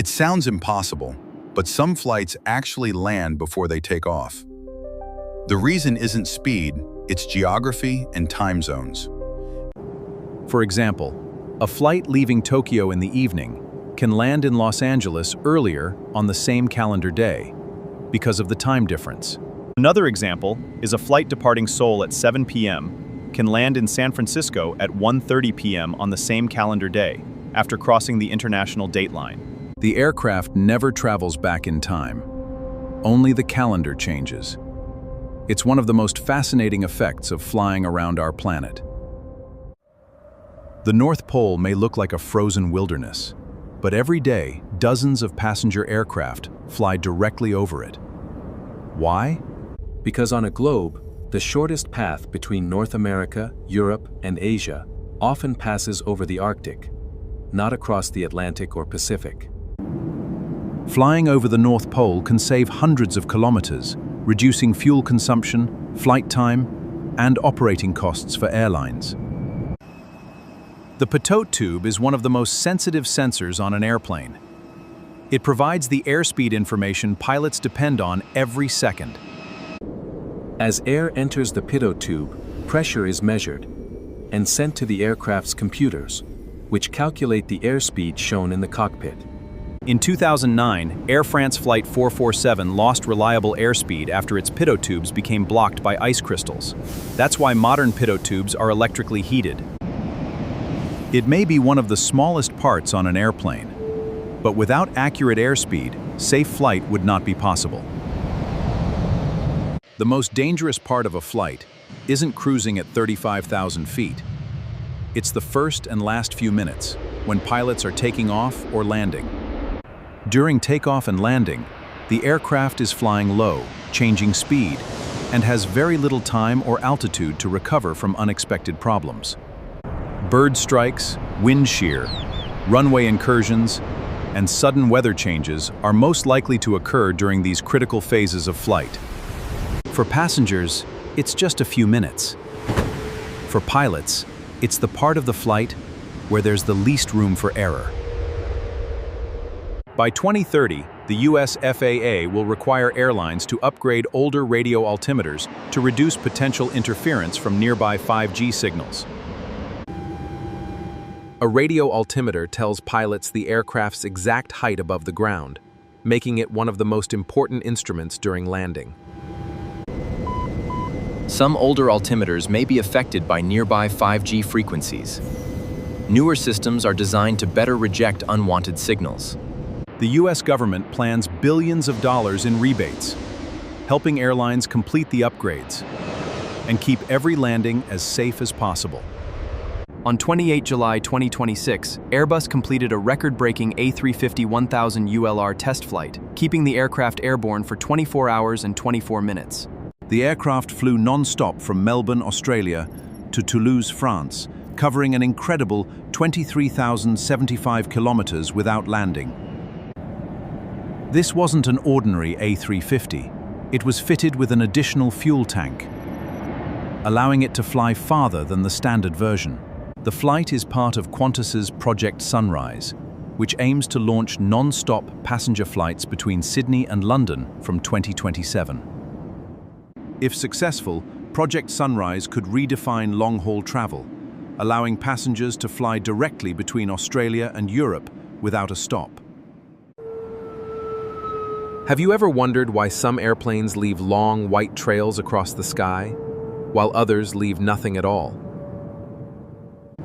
It sounds impossible, but some flights actually land before they take off. The reason isn't speed, it's geography and time zones. For example, a flight leaving Tokyo in the evening can land in Los Angeles earlier on the same calendar day because of the time difference. Another example is a flight departing Seoul at 7 p.m. can land in San Francisco at 1:30 p.m. on the same calendar day, after crossing the international date line. The aircraft never travels back in time. Only the calendar changes. It's one of the most fascinating effects of flying around our planet. The North Pole may look like a frozen wilderness, but every day, dozens of passenger aircraft fly directly over it. Why? Because on a globe, the shortest path between North America, Europe, and Asia often passes over the Arctic, not across the Atlantic or Pacific. Flying over the North Pole can save hundreds of kilometers, reducing fuel consumption, flight time, and operating costs for airlines. The pitot tube is one of the most sensitive sensors on an airplane. It provides the airspeed information pilots depend on every second. As air enters the pitot tube, pressure is measured and sent to the aircraft's computers, which calculate the airspeed shown in the cockpit. In 2009, Air France Flight 447 lost reliable airspeed after its pitot tubes became blocked by ice crystals. That's why modern pitot tubes are electrically heated. It may be one of the smallest parts on an airplane, but without accurate airspeed, safe flight would not be possible. The most dangerous part of a flight isn't cruising at 35,000 feet. It's the first and last few minutes, when pilots are taking off or landing. During takeoff and landing, the aircraft is flying low, changing speed, and has very little time or altitude to recover from unexpected problems. Bird strikes, wind shear, runway incursions, and sudden weather changes are most likely to occur during these critical phases of flight. For passengers, it's just a few minutes. For pilots, it's the part of the flight where there's the least room for error. By 2030, the US FAA will require airlines to upgrade older radio altimeters to reduce potential interference from nearby 5G signals. A radio altimeter tells pilots the aircraft's exact height above the ground, making it one of the most important instruments during landing. Some older altimeters may be affected by nearby 5G frequencies. Newer systems are designed to better reject unwanted signals. The US government plans billions of dollars in rebates, helping airlines complete the upgrades and keep every landing as safe as possible. On 28 July 2026, Airbus completed a record-breaking A350-1000 ULR test flight, keeping the aircraft airborne for 24 hours and 24 minutes. The aircraft flew non-stop from Melbourne, Australia, to Toulouse, France, covering an incredible 23,075 kilometers without landing. This wasn't an ordinary A350. It was fitted with an additional fuel tank, allowing it to fly farther than the standard version. The flight is part of Qantas's Project Sunrise, which aims to launch non-stop passenger flights between Sydney and London from 2027. If successful, Project Sunrise could redefine long-haul travel, allowing passengers to fly directly between Australia and Europe without a stop. Have you ever wondered why some airplanes leave long white trails across the sky, while others leave nothing at all?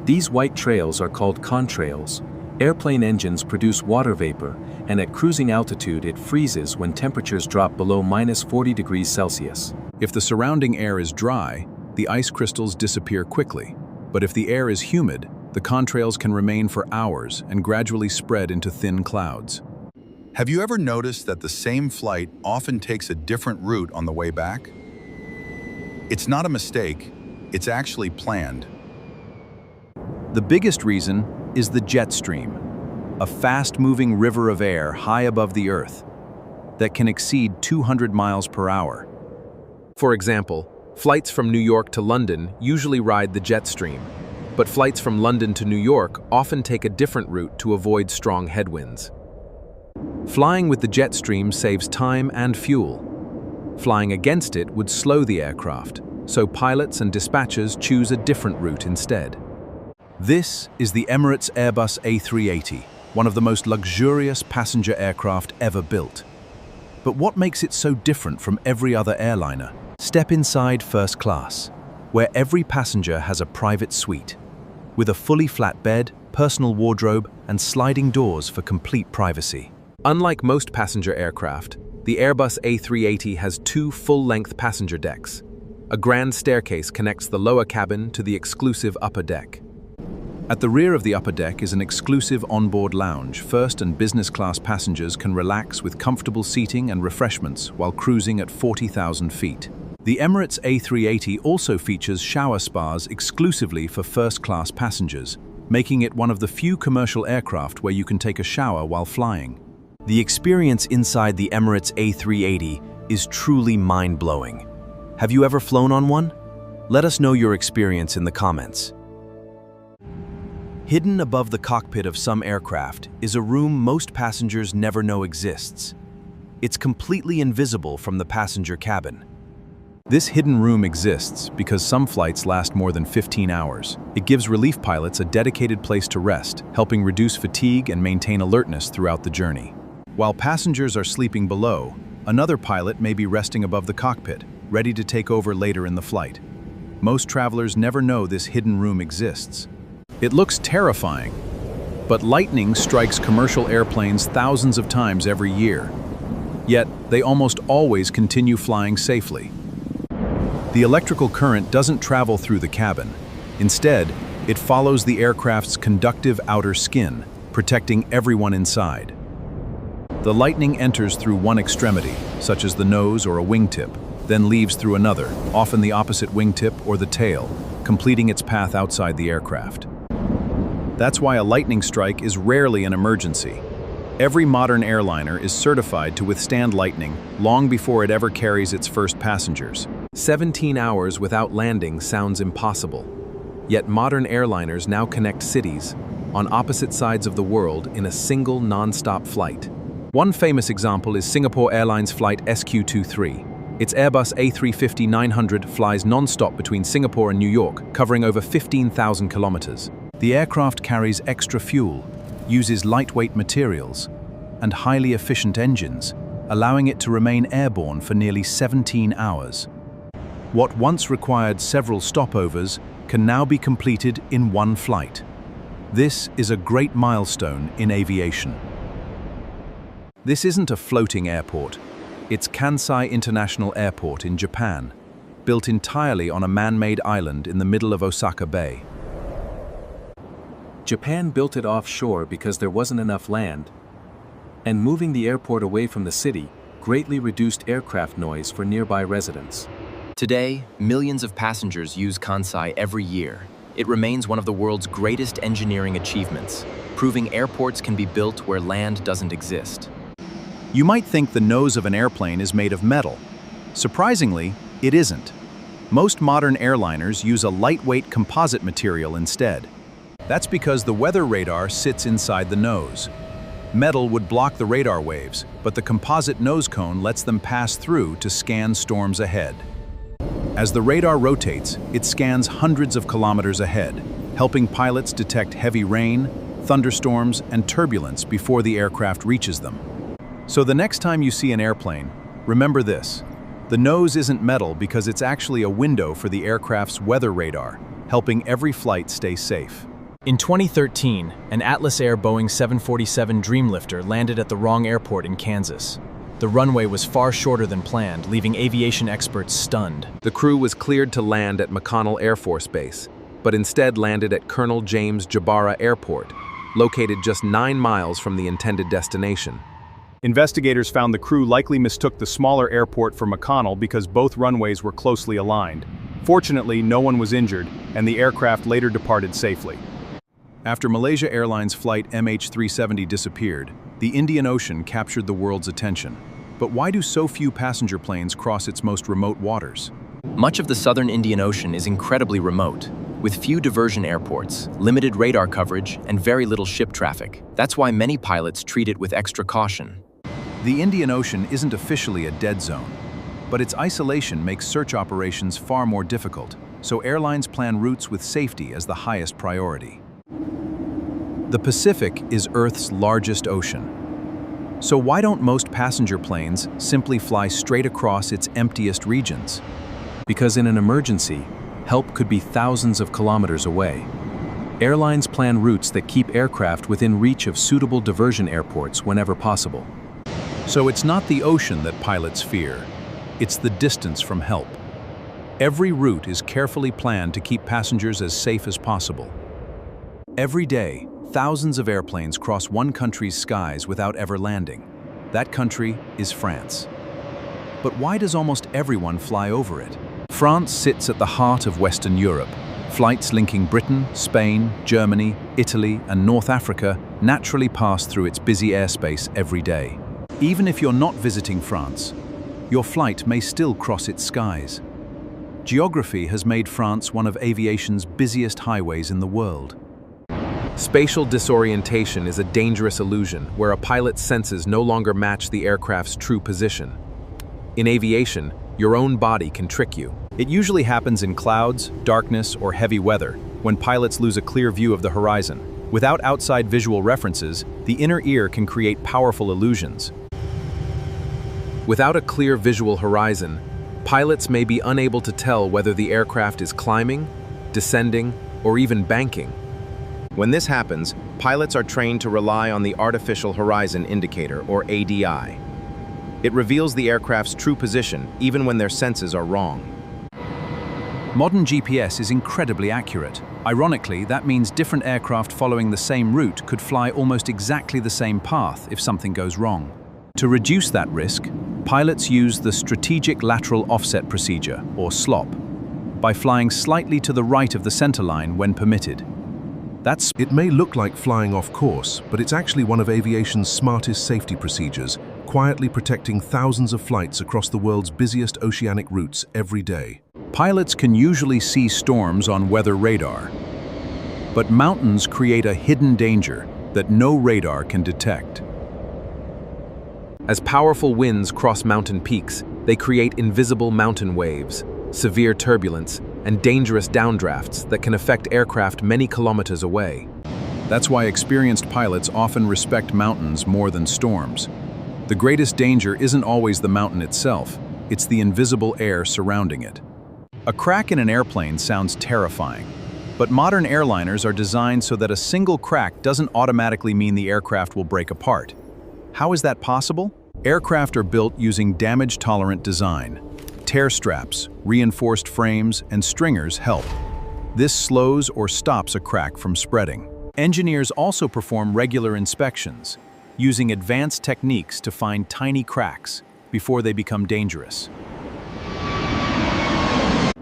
These white trails are called contrails. Airplane engines produce water vapor, and at cruising altitude it freezes when temperatures drop below -40 degrees Celsius. If the surrounding air is dry, the ice crystals disappear quickly. But if the air is humid, the contrails can remain for hours and gradually spread into thin clouds. Have you ever noticed that the same flight often takes a different route on the way back? It's not a mistake, it's actually planned. The biggest reason is the jet stream, a fast-moving river of air high above the Earth that can exceed 200 miles per hour. For example, flights from New York to London usually ride the jet stream, but flights from London to New York often take a different route to avoid strong headwinds. Flying with the jet stream saves time and fuel. Flying against it would slow the aircraft, so pilots and dispatchers choose a different route instead. This is the Emirates Airbus A380, one of the most luxurious passenger aircraft ever built. But what makes it so different from every other airliner? Step inside first class, where every passenger has a private suite, with a fully flat bed, personal wardrobe, and sliding doors for complete privacy. Unlike most passenger aircraft, the Airbus A380 has two full-length passenger decks. A grand staircase connects the lower cabin to the exclusive upper deck. At the rear of the upper deck is an exclusive onboard lounge. First and business class passengers can relax with comfortable seating and refreshments while cruising at 40,000 feet. The Emirates A380 also features shower spas exclusively for first-class passengers, making it one of the few commercial aircraft where you can take a shower while flying. The experience inside the Emirates A380 is truly mind-blowing. Have you ever flown on one? Let us know your experience in the comments. Hidden above the cockpit of some aircraft is a room most passengers never know exists. It's completely invisible from the passenger cabin. This hidden room exists because some flights last more than 15 hours. It gives relief pilots a dedicated place to rest, helping reduce fatigue and maintain alertness throughout the journey. While passengers are sleeping below, another pilot may be resting above the cockpit, ready to take over later in the flight. Most travelers never know this hidden room exists. It looks terrifying, but lightning strikes commercial airplanes thousands of times every year. Yet, they almost always continue flying safely. The electrical current doesn't travel through the cabin. Instead, it follows the aircraft's conductive outer skin, protecting everyone inside. The lightning enters through one extremity, such as the nose or a wingtip, then leaves through another, often the opposite wingtip or the tail, completing its path outside the aircraft. That's why a lightning strike is rarely an emergency. Every modern airliner is certified to withstand lightning long before it ever carries its first passengers. 17 hours without landing sounds impossible. Yet modern airliners now connect cities on opposite sides of the world in a single non-stop flight. One famous example is Singapore Airlines flight SQ23. Its Airbus A350-900 flies non-stop between Singapore and New York, covering over 15,000 kilometers. The aircraft carries extra fuel, uses lightweight materials, and highly efficient engines, allowing it to remain airborne for nearly 17 hours. What once required several stopovers can now be completed in one flight. This is a great milestone in aviation. This isn't a floating airport. It's Kansai International Airport in Japan, built entirely on a man-made island in the middle of Osaka Bay. Japan built it offshore because there wasn't enough land, and moving the airport away from the city greatly reduced aircraft noise for nearby residents. Today, millions of passengers use Kansai every year. It remains one of the world's greatest engineering achievements, proving airports can be built where land doesn't exist. You might think the nose of an airplane is made of metal. Surprisingly, it isn't. Most modern airliners use a lightweight composite material instead. That's because the weather radar sits inside the nose. Metal would block the radar waves, but the composite nose cone lets them pass through to scan storms ahead. As the radar rotates, it scans hundreds of kilometers ahead, helping pilots detect heavy rain, thunderstorms, and turbulence before the aircraft reaches them. So the next time you see an airplane, remember this. The nose isn't metal because it's actually a window for the aircraft's weather radar, helping every flight stay safe. In 2013, an Atlas Air Boeing 747 Dreamlifter landed at the wrong airport in Kansas. The runway was far shorter than planned, leaving aviation experts stunned. The crew was cleared to land at McConnell Air Force Base, but instead landed at Colonel James Jabara Airport, located just 9 miles from the intended destination. Investigators found the crew likely mistook the smaller airport for McConnell because both runways were closely aligned. Fortunately, no one was injured, and the aircraft later departed safely. After Malaysia Airlines flight MH370 disappeared, the Indian Ocean captured the world's attention. But why do so few passenger planes cross its most remote waters? Much of the southern Indian Ocean is incredibly remote, with few diversion airports, limited radar coverage, and very little ship traffic. That's why many pilots treat it with extra caution. The Indian Ocean isn't officially a dead zone, but its isolation makes search operations far more difficult, so airlines plan routes with safety as the highest priority. The Pacific is Earth's largest ocean. So why don't most passenger planes simply fly straight across its emptiest regions? Because in an emergency, help could be thousands of kilometers away. Airlines plan routes that keep aircraft within reach of suitable diversion airports whenever possible. So it's not the ocean that pilots fear, it's the distance from help. Every route is carefully planned to keep passengers as safe as possible. Every day, thousands of airplanes cross one country's skies without ever landing. That country is France. But why does almost everyone fly over it? France sits at the heart of Western Europe. Flights linking Britain, Spain, Germany, Italy, and North Africa naturally pass through its busy airspace every day. Even if you're not visiting France, your flight may still cross its skies. Geography has made France one of aviation's busiest highways in the world. Spatial disorientation is a dangerous illusion where a pilot's senses no longer match the aircraft's true position. In aviation, your own body can trick you. It usually happens in clouds, darkness, or heavy weather, when pilots lose a clear view of the horizon. Without outside visual references, the inner ear can create powerful illusions. Without a clear visual horizon, pilots may be unable to tell whether the aircraft is climbing, descending, or even banking. When this happens, pilots are trained to rely on the Artificial Horizon Indicator, or ADI. It reveals the aircraft's true position even when their senses are wrong. Modern GPS is incredibly accurate. Ironically, that means different aircraft following the same route could fly almost exactly the same path if something goes wrong. To reduce that risk, pilots use the Strategic Lateral Offset Procedure, or SLOP, by flying slightly to the right of the center line when permitted. It may look like flying off course, but it's actually one of aviation's smartest safety procedures, quietly protecting thousands of flights across the world's busiest oceanic routes every day. Pilots can usually see storms on weather radar, but mountains create a hidden danger that no radar can detect. As powerful winds cross mountain peaks, they create invisible mountain waves, severe turbulence, and dangerous downdrafts that can affect aircraft many kilometers away. That's why experienced pilots often respect mountains more than storms. The greatest danger isn't always the mountain itself, it's the invisible air surrounding it. A crack in an airplane sounds terrifying, but modern airliners are designed so that a single crack doesn't automatically mean the aircraft will break apart. How is that possible? Aircraft are built using damage-tolerant design. Tear straps, reinforced frames, and stringers help. This slows or stops a crack from spreading. Engineers also perform regular inspections, using advanced techniques to find tiny cracks before they become dangerous.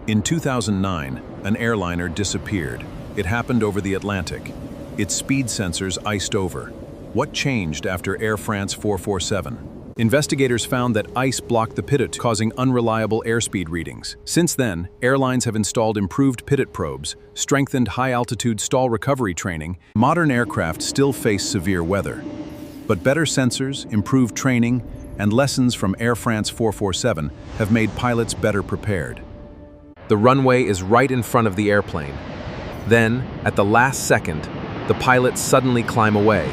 In 2009, an airliner disappeared. It happened over the Atlantic. Its speed sensors iced over. What changed after Air France 447? Investigators found that ice blocked the pitot, causing unreliable airspeed readings. Since then, airlines have installed improved pitot probes, strengthened high-altitude stall recovery training. Modern aircraft still face severe weather. But better sensors, improved training, and lessons from Air France 447 have made pilots better prepared. The runway is right in front of the airplane. Then, at the last second, the pilots suddenly climb away.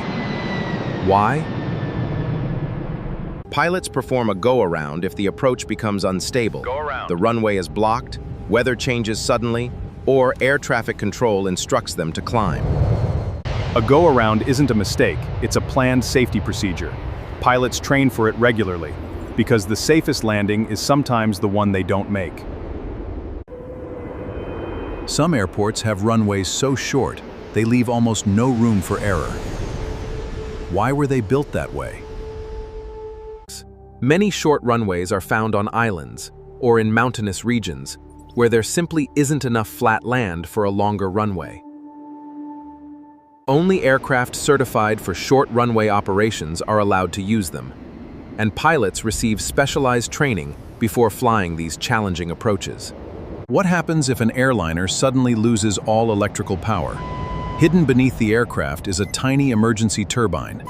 Why? Pilots perform a go-around if the approach becomes unstable, the runway is blocked, weather changes suddenly, or air traffic control instructs them to climb. A go-around isn't a mistake, it's a planned safety procedure. Pilots train for it regularly, because the safest landing is sometimes the one they don't make. Some airports have runways so short, they leave almost no room for error. Why were they built that way? Many short runways are found on islands or in mountainous regions where there simply isn't enough flat land for a longer runway. Only aircraft certified for short runway operations are allowed to use them, and pilots receive specialized training before flying these challenging approaches. What happens if an airliner suddenly loses all electrical power? Hidden beneath the aircraft is a tiny emergency turbine,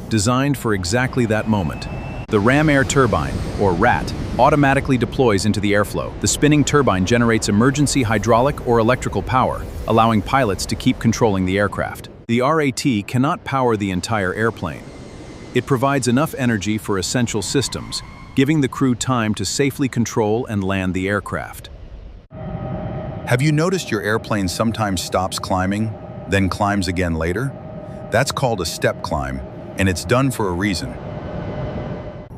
designed for exactly that moment. The ram air turbine, or RAT, automatically deploys into the airflow. The spinning turbine generates emergency hydraulic or electrical power, allowing pilots to keep controlling the aircraft. The RAT cannot power the entire airplane. It provides enough energy for essential systems, giving the crew time to safely control and land the aircraft. Have you noticed your airplane sometimes stops climbing, then climbs again later? That's called a step climb, and it's done for a reason.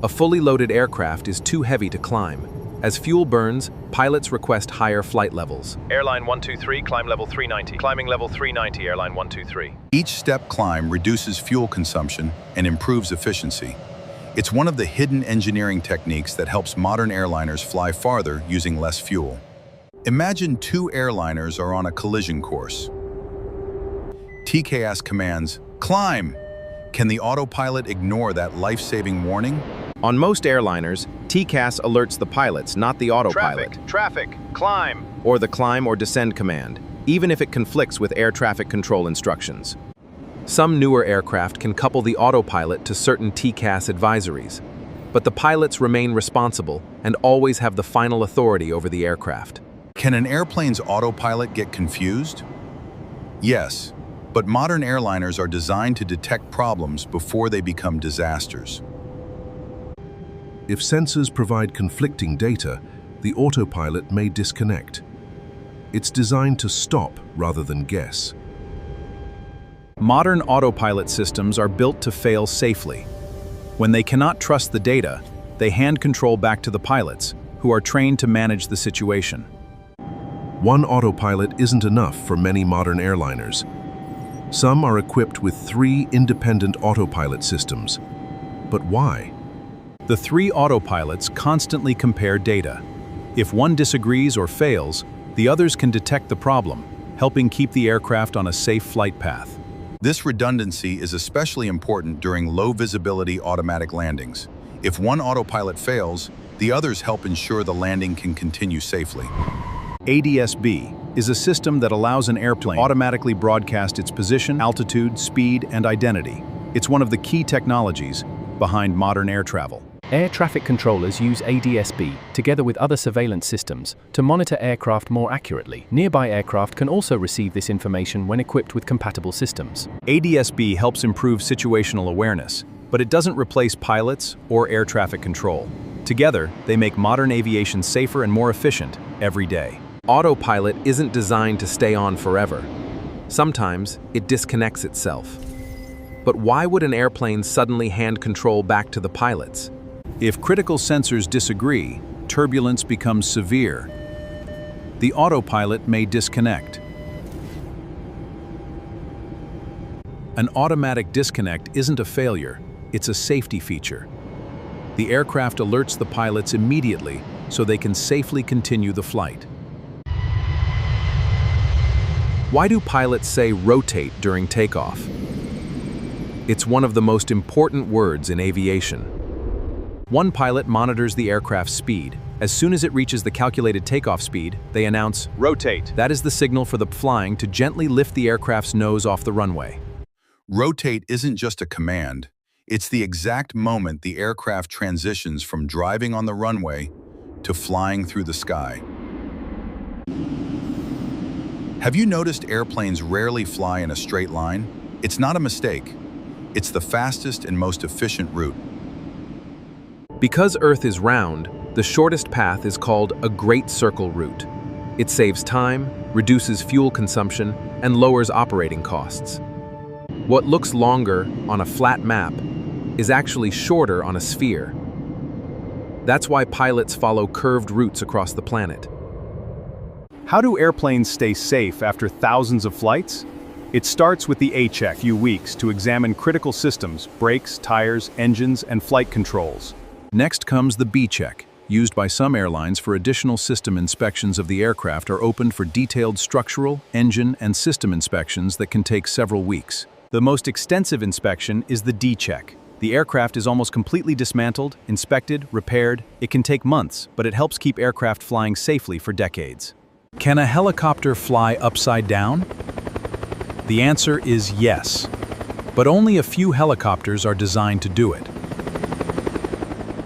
A fully loaded aircraft is too heavy to climb. As fuel burns, pilots request higher flight levels. Airline 123, climb level 390. Climbing level 390, airline 123. Each step climb reduces fuel consumption and improves efficiency. It's one of the hidden engineering techniques that helps modern airliners fly farther using less fuel. Imagine two airliners are on a collision course. TCAS commands, "Climb!" Can the autopilot ignore that life-saving warning? On most airliners, TCAS alerts the pilots, not the autopilot, Traffic, climb. or the climb or descend command, even if it conflicts with air traffic control instructions. Some newer aircraft can couple the autopilot to certain TCAS advisories, but the pilots remain responsible and always have the final authority over the aircraft. Can an airplane's autopilot get confused? Yes, but modern airliners are designed to detect problems before they become disasters. If sensors provide conflicting data, the autopilot may disconnect. It's designed to stop rather than guess. Modern autopilot systems are built to fail safely. When they cannot trust the data, they hand control back to the pilots, who are trained to manage the situation. One autopilot isn't enough for many modern airliners. Some are equipped with 3 independent autopilot systems. But why? The 3 autopilots constantly compare data. If one disagrees or fails, the others can detect the problem, helping keep the aircraft on a safe flight path. This redundancy is especially important during low-visibility automatic landings. If one autopilot fails, the others help ensure the landing can continue safely. ADS-B is a system that allows an airplane to automatically broadcast its position, altitude, speed, and identity. It's one of the key technologies behind modern air travel. Air traffic controllers use ADS-B, together with other surveillance systems, to monitor aircraft more accurately. Nearby aircraft can also receive this information when equipped with compatible systems. ADS-B helps improve situational awareness, but it doesn't replace pilots or air traffic control. Together, they make modern aviation safer and more efficient every day. Autopilot isn't designed to stay on forever. Sometimes it disconnects itself. But why would an airplane suddenly hand control back to the pilots? If critical sensors disagree, turbulence becomes severe. The autopilot may disconnect. An automatic disconnect isn't a failure, it's a safety feature. The aircraft alerts the pilots immediately so they can safely continue the flight. Why do pilots say rotate during takeoff? It's one of the most important words in aviation. One pilot monitors the aircraft's speed. As soon as it reaches the calculated takeoff speed, they announce, "Rotate." That is the signal for the flying to gently lift the aircraft's nose off the runway. Rotate isn't just a command, it's the exact moment the aircraft transitions from driving on the runway to flying through the sky. Have you noticed airplanes rarely fly in a straight line? It's not a mistake. It's the fastest and most efficient route. Because Earth is round, the shortest path is called a Great Circle route. It saves time, reduces fuel consumption, and lowers operating costs. What looks longer on a flat map is actually shorter on a sphere. That's why pilots follow curved routes across the planet. How do airplanes stay safe after thousands of flights? It starts with the A-check, few weeks to examine critical systems, brakes, tires, engines, and flight controls. Next comes the B-check, used by some airlines for additional system inspections of the aircraft are opened for detailed structural, engine, and system inspections that can take several weeks. The most extensive inspection is the D-check. The aircraft is almost completely dismantled, inspected, repaired. It can take months, but it helps keep aircraft flying safely for decades. Can a helicopter fly upside down? The answer is yes, but only a few helicopters are designed to do it.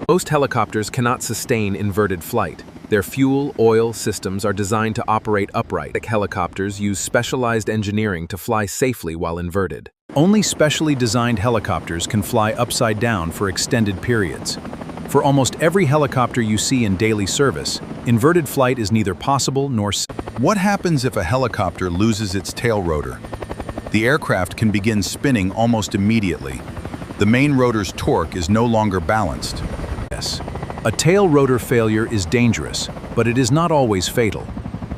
Most helicopters cannot sustain inverted flight. Their fuel, oil systems are designed to operate upright. Helicopters use specialized engineering to fly safely while inverted. Only specially designed helicopters can fly upside down for extended periods. For almost every helicopter you see in daily service, inverted flight is neither possible nor safe. What happens if a helicopter loses its tail rotor? The aircraft can begin spinning almost immediately. The main rotor's torque is no longer balanced. A tail rotor failure is dangerous, but it is not always fatal.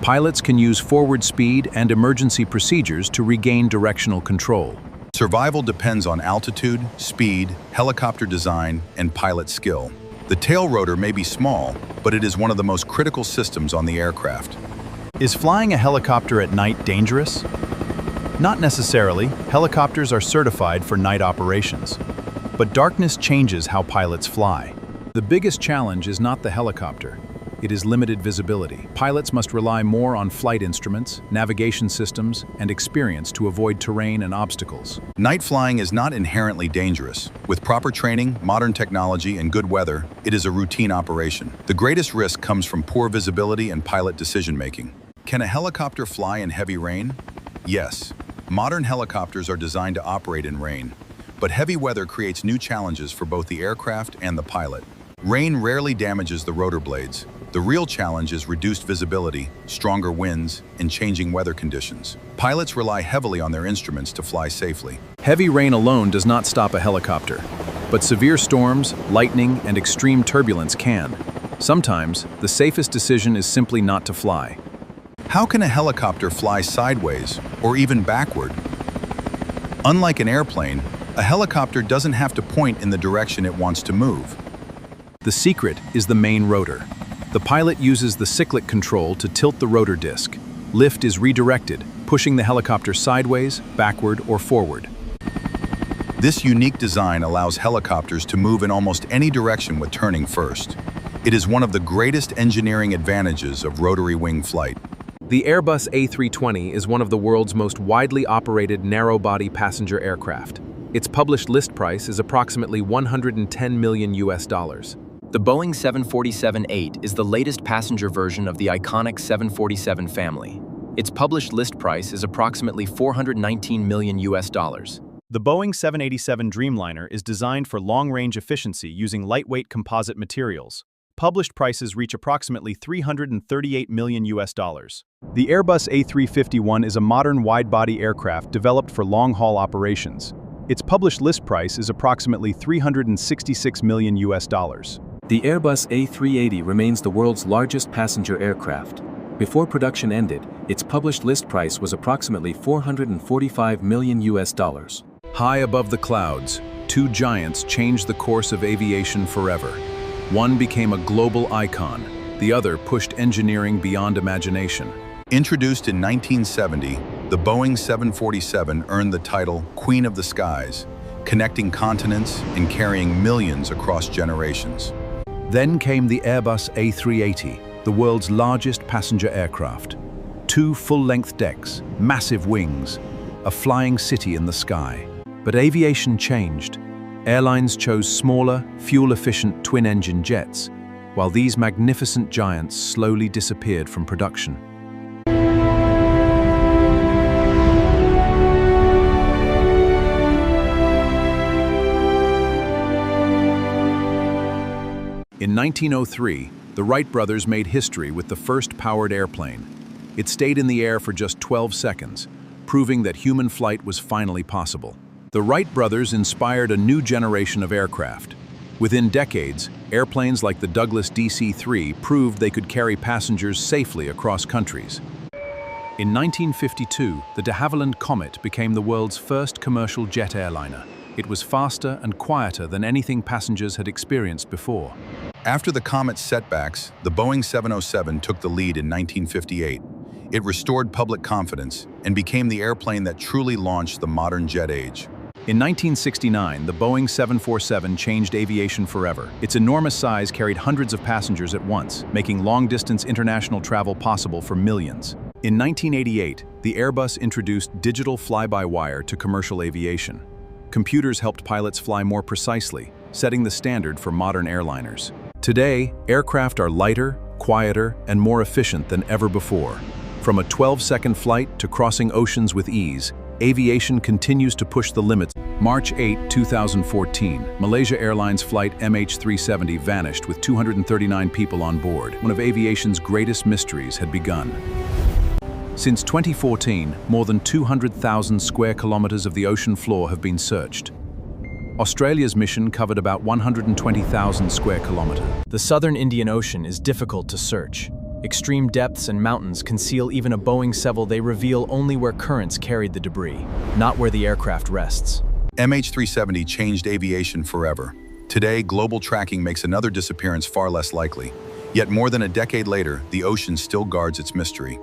Pilots can use forward speed and emergency procedures to regain directional control. Survival depends on altitude, speed, helicopter design, and pilot skill. The tail rotor may be small, but it is one of the most critical systems on the aircraft. Is flying a helicopter at night dangerous? Not necessarily. Helicopters are certified for night operations. But darkness changes how pilots fly. The biggest challenge is not the helicopter. It is limited visibility. Pilots must rely more on flight instruments, navigation systems, and experience to avoid terrain and obstacles. Night flying is not inherently dangerous. With proper training, modern technology, and good weather, it is a routine operation. The greatest risk comes from poor visibility and pilot decision-making. Can a helicopter fly in heavy rain? Yes. Modern helicopters are designed to operate in rain, but heavy weather creates new challenges for both the aircraft and the pilot. Rain rarely damages the rotor blades. The real challenge is reduced visibility, stronger winds, and changing weather conditions. Pilots rely heavily on their instruments to fly safely. Heavy rain alone does not stop a helicopter, but severe storms, lightning, and extreme turbulence can. Sometimes, the safest decision is simply not to fly. How can a helicopter fly sideways or even backward? Unlike an airplane, a helicopter doesn't have to point in the direction it wants to move. The secret is the main rotor. The pilot uses the cyclic control to tilt the rotor disc. Lift is redirected, pushing the helicopter sideways, backward, or forward. This unique design allows helicopters to move in almost any direction with turning first. It is one of the greatest engineering advantages of rotary wing flight. The Airbus A320 is one of the world's most widely operated narrow-body passenger aircraft. Its published list price is approximately $110 million. The Boeing 747-8 is the latest passenger version of the iconic 747 family. Its published list price is approximately $419 million. The Boeing 787 Dreamliner is designed for long-range efficiency using lightweight composite materials. Published prices reach approximately $338 million. The Airbus A351 is a modern wide-body aircraft developed for long-haul operations. Its published list price is approximately $366 million. The Airbus A380 remains the world's largest passenger aircraft. Before production ended, its published list price was approximately $445 million. High above the clouds, two giants changed the course of aviation forever. One became a global icon, the other pushed engineering beyond imagination. Introduced in 1970, the Boeing 747 earned the title Queen of the Skies, connecting continents and carrying millions across generations. Then came the Airbus A380, the world's largest passenger aircraft. Two full-length decks, massive wings, a flying city in the sky. But aviation changed. Airlines chose smaller, fuel-efficient twin-engine jets, while these magnificent giants slowly disappeared from production. In 1903, the Wright brothers made history with the first powered airplane. It stayed in the air for just 12 seconds, proving that human flight was finally possible. The Wright brothers inspired a new generation of aircraft. Within decades, airplanes like the Douglas DC-3 proved they could carry passengers safely across countries. In 1952, the de Havilland Comet became the world's first commercial jet airliner. It was faster and quieter than anything passengers had experienced before. After the Comet's setbacks, the Boeing 707 took the lead in 1958. It restored public confidence and became the airplane that truly launched the modern jet age. In 1969, the Boeing 747 changed aviation forever. Its enormous size carried hundreds of passengers at once, making long-distance international travel possible for millions. In 1988, the Airbus introduced digital fly-by-wire to commercial aviation. computers helped pilots fly more precisely, setting the standard for modern airliners. Today, aircraft are lighter, quieter, and more efficient than ever before. From a 12-second flight to crossing oceans with ease, aviation continues to push the limits. March 8, 2014, Malaysia Airlines flight MH370 vanished with 239 people on board. One of aviation's greatest mysteries had begun. Since 2014, more than 200,000 square kilometers of the ocean floor have been searched. Australia's mission covered about 120,000 square kilometers. The southern Indian Ocean is difficult to search. Extreme depths and mountains conceal even a Boeing 7. They reveal only where currents carried the debris, not where the aircraft rests. MH370 changed aviation forever. Today, global tracking makes another disappearance far less likely. Yet more than a decade later, the ocean still guards its mystery.